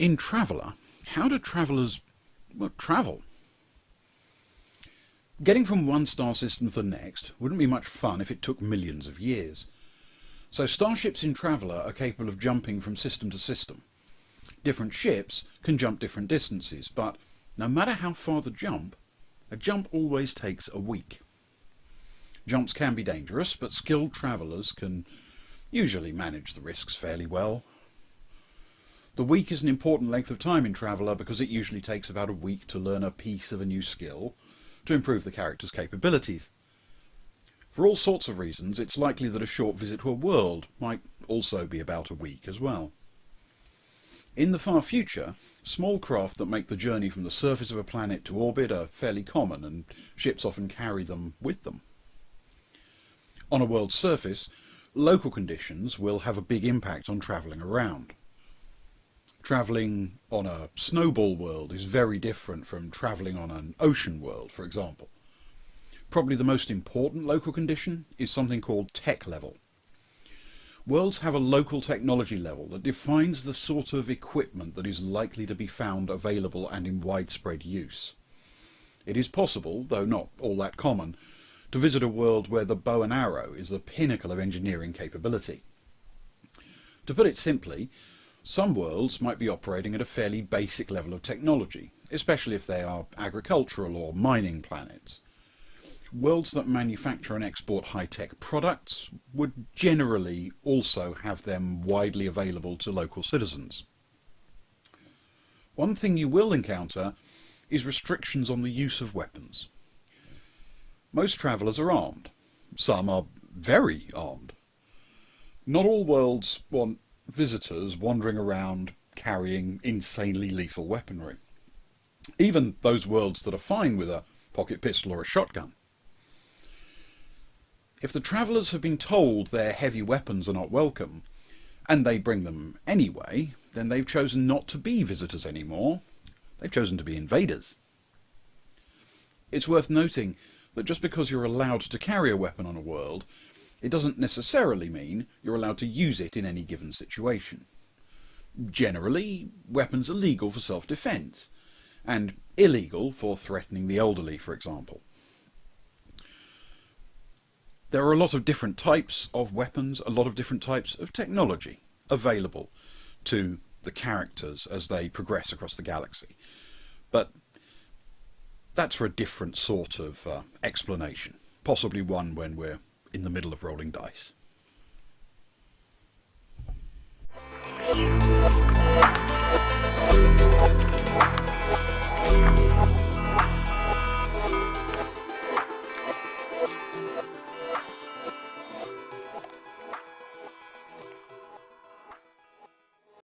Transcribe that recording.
In Traveller, how do travellers, travel? Getting from one star system to the next wouldn't be much fun if it took millions of years. So starships in Traveller are capable of jumping from system to system. Different ships can jump different distances, but no matter how far the jump, a jump always takes a week. Jumps can be dangerous, but skilled travellers can usually manage the risks fairly well. The week is an important length of time in Traveller because it usually takes about a week to learn a piece of a new skill to improve the character's capabilities. For all sorts of reasons, it's likely that a short visit to a world might also be about a week as well. In the far future, small craft that make the journey from the surface of a planet to orbit are fairly common, and ships often carry them with them. On a world's surface, local conditions will have a big impact on travelling around. Travelling on a snowball world is very different from travelling on an ocean world, for example. Probably the most important local condition is something called tech level. Worlds have a local technology level that defines the sort of equipment that is likely to be found available and in widespread use. It is possible, though not all that common, to visit a world where the bow and arrow is the pinnacle of engineering capability. To put it simply, some worlds might be operating at a fairly basic level of technology, especially if they are agricultural or mining planets. Worlds that manufacture and export high-tech products would generally also have them widely available to local citizens. One thing you will encounter is restrictions on the use of weapons. Most travellers are armed. Some are very armed. Not all worlds want visitors wandering around carrying insanely lethal weaponry. Even those worlds that are fine with a pocket pistol or a shotgun. If the travellers have been told their heavy weapons are not welcome, and they bring them anyway, then they've chosen not to be visitors anymore. They've chosen to be invaders. It's worth noting that just because you're allowed to carry a weapon on a world, it doesn't necessarily mean you're allowed to use it in any given situation. Generally, weapons are legal for self-defense, and illegal for threatening the elderly, for example. There are a lot of different types of weapons, a lot of different types of technology available to the characters as they progress across the galaxy. But that's for a different sort of explanation, possibly one when we're in the middle of rolling dice.